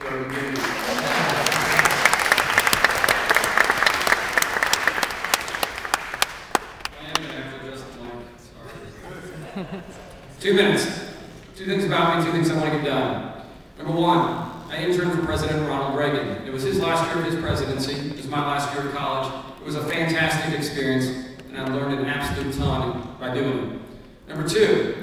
2 minutes. 2 things about me, 2 things I want to get done. Number 1, I interned for President Ronald Reagan. It was his last year of his presidency. It was my last year of college. It was a fantastic experience, and I learned an absolute ton by doing it. Number 2,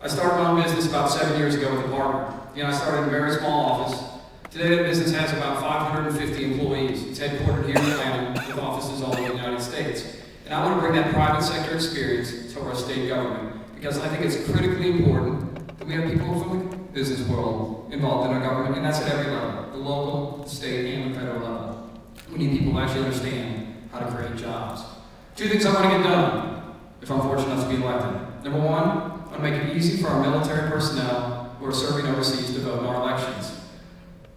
I started my own business about 7 years ago with a partner. I started in a very small office. Today, that business has about 550 employees. It's headquartered here in Atlanta with offices all over the United States. And I want to bring that private sector experience to our state government because I think it's critically important that we have people from the business world involved in our government, and that's at every level, the local, the state, and the federal level. We need people who actually understand how to create jobs. 2 things I want to get done if I'm fortunate enough to be elected. Number 1, I want to make it easy for our military personnel who are serving overseas to vote in our elections.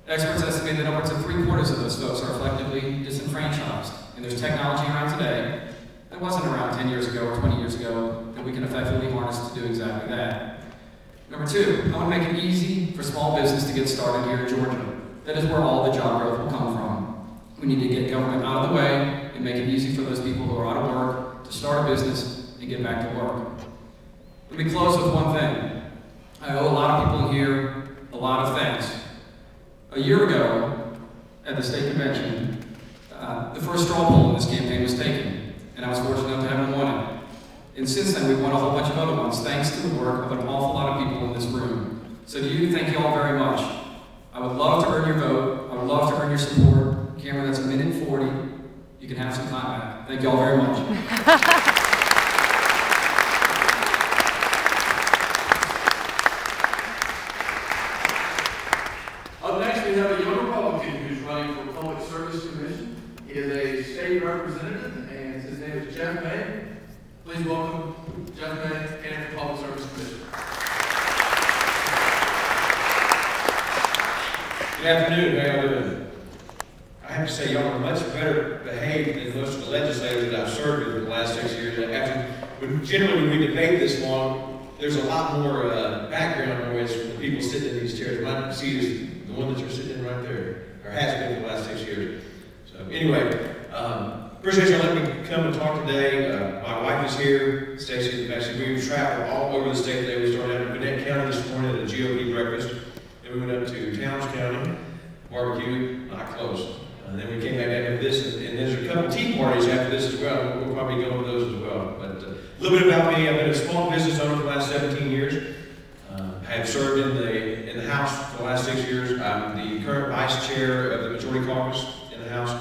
Experts estimate that upwards of 3/4 of those folks are effectively disenfranchised. And there's technology around today that wasn't around 10 years ago or 20 years ago that we can effectively harness to do exactly that. Number 2, I want to make it easy for small business to get started here in Georgia. That is where all the job growth will come from. We need to get government out of the way and make it easy for those people who are out of work to start a business and get back to work. Let me close with one thing. I owe a lot of people in here a lot of thanks. A year ago, at the state convention, the first straw poll in this campaign was taken, and I was fortunate enough to have won it. And since then, we've won a whole bunch of other ones, thanks to the work of an awful lot of people in this room. So to you, thank you all very much. I would love to earn your vote. I would love to earn your support. Cameron, that's 1:40. You can have some time back. Thank you all very much. We have a young Republican who's running for Public Service Commission. He is a state representative, and his name is Jeff May. Please welcome Jeff May, candidate for Public Service Commission. Good afternoon, how y'all doing? I have to say, y'all are much better behaved than most of the legislators that I've served with in the last 6 years. Generally, when we debate this long, there's a lot more background noise from the people sitting in these chairs. My seat is the one that you're sitting in right there, or has been for the last 6 years. So anyway, appreciate you letting me come and talk today. My wife is here, Stacy. Actually, we've traveled all over the state today. We started out in Gwinnett County this morning at a GOP breakfast. Then we went up to Towns County, barbecue, not close. And then we came back after this, and there's a couple tea parties after this as well. We'll probably go to those as well. But a little bit about me. I've been a small business owner for the last 17 years. I have served in the House for the last 6 years. I'm the current vice chair of the Majority Caucus in the House.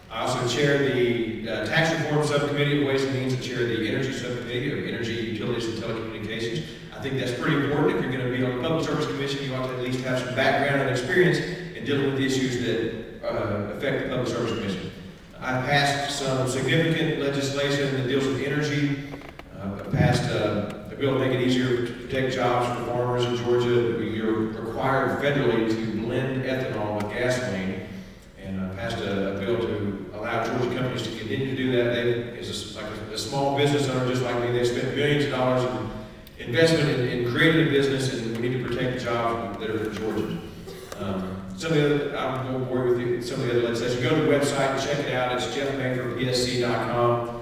I also chair the Tax Reform Subcommittee of Ways and Means and chair the Energy Subcommittee of Energy, Utilities, and Telecommunications. I think that's pretty important. If you're going to be on the Public Service Commission, you ought to at least have some background and experience in dealing with the issues that affect the Public Service Commission. I've passed some significant legislation that deals with energy. I've passed a bill to make it easier to protect jobs for farmers in Georgia. You're required federally to blend ethanol with gasoline, and I passed a bill to allow Georgia companies to continue to do that. They, as a small business owner just like me, they spent billions of dollars in investment in creating a business, and we need to protect the jobs that are for Georgians. Some of the other, I won't bore with you, some of the other legislation. Go to the website and check it out. It's jeffmayforpsc.com.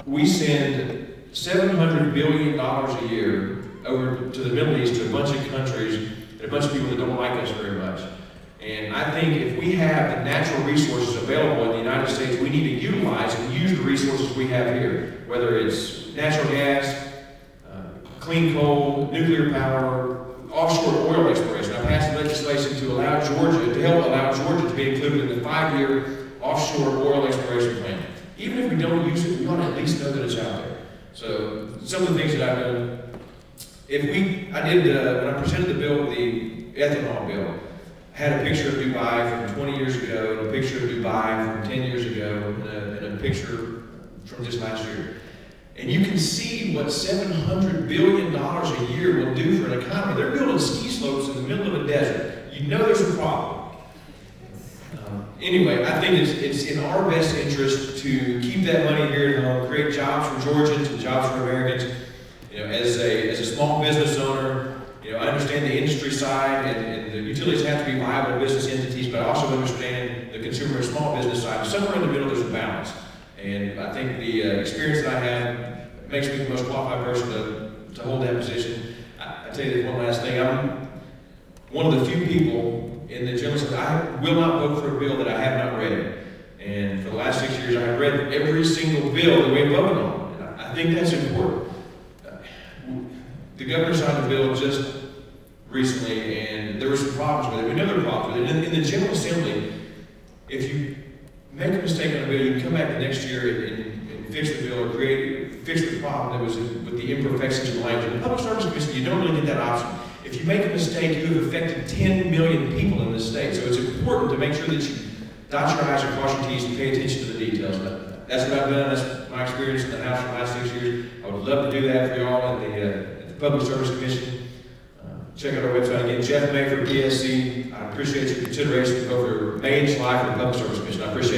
We send $700 billion a year over to the Middle East to a bunch of countries and a bunch of people that don't like us very much. And I think if we have the natural resources available in the United States, we need to utilize and use the resources we have here, whether it's natural gas, clean coal, nuclear power, offshore oil exploration. I passed legislation to allow Georgia, to help allow Georgia to be included in the 5-year offshore oil exploration plan. Even if we don't use it, we ought to at least know that it's out there. So some of the things that I've done, when I presented the bill, the ethanol bill, I had a picture of Dubai from 20 years ago, and a picture of Dubai from 10 years ago, and a picture from just last year. And you can see what $700 billion a year will do for an economy. They're building ski slopes in the middle of a desert. You know there's a problem. Anyway, I think it's in our best interest to keep that money here at home, create jobs for Georgians and jobs for Americans. As a small business owner, I understand the industry side, and the utilities have to be viable business entities, but I also understand the consumer and small business side. Somewhere in the middle, there's a balance. And I think the experience that I have makes me the most qualified person to hold that position. I tell you one last thing. I'm one of the few people in the General Assembly, I will not vote for a bill that I have not read. And for the last 6 years, I have read every single bill that we voted on. And I think that's important. The governor signed a bill just recently, and there were some problems with it. We know there were problems with it. In the General Assembly, if you make a mistake on a bill, you can come back the next year and fix the bill or fix the problem that was with the imperfections in the language. In the Public Service Commission, you don't really get that option. If you make a mistake, you have affected 10 million people in this state. So it's important to make sure that you dot your I's and cross your T's and pay attention to the details. That's what I've done. That's my experience in the House for the last 6 years. I would love to do that for y'all at the Public Service Commission. Check out our website again, Jeff May for PSC. I appreciate your consideration to go for May and July for the Public Service Commission. I appreciate it.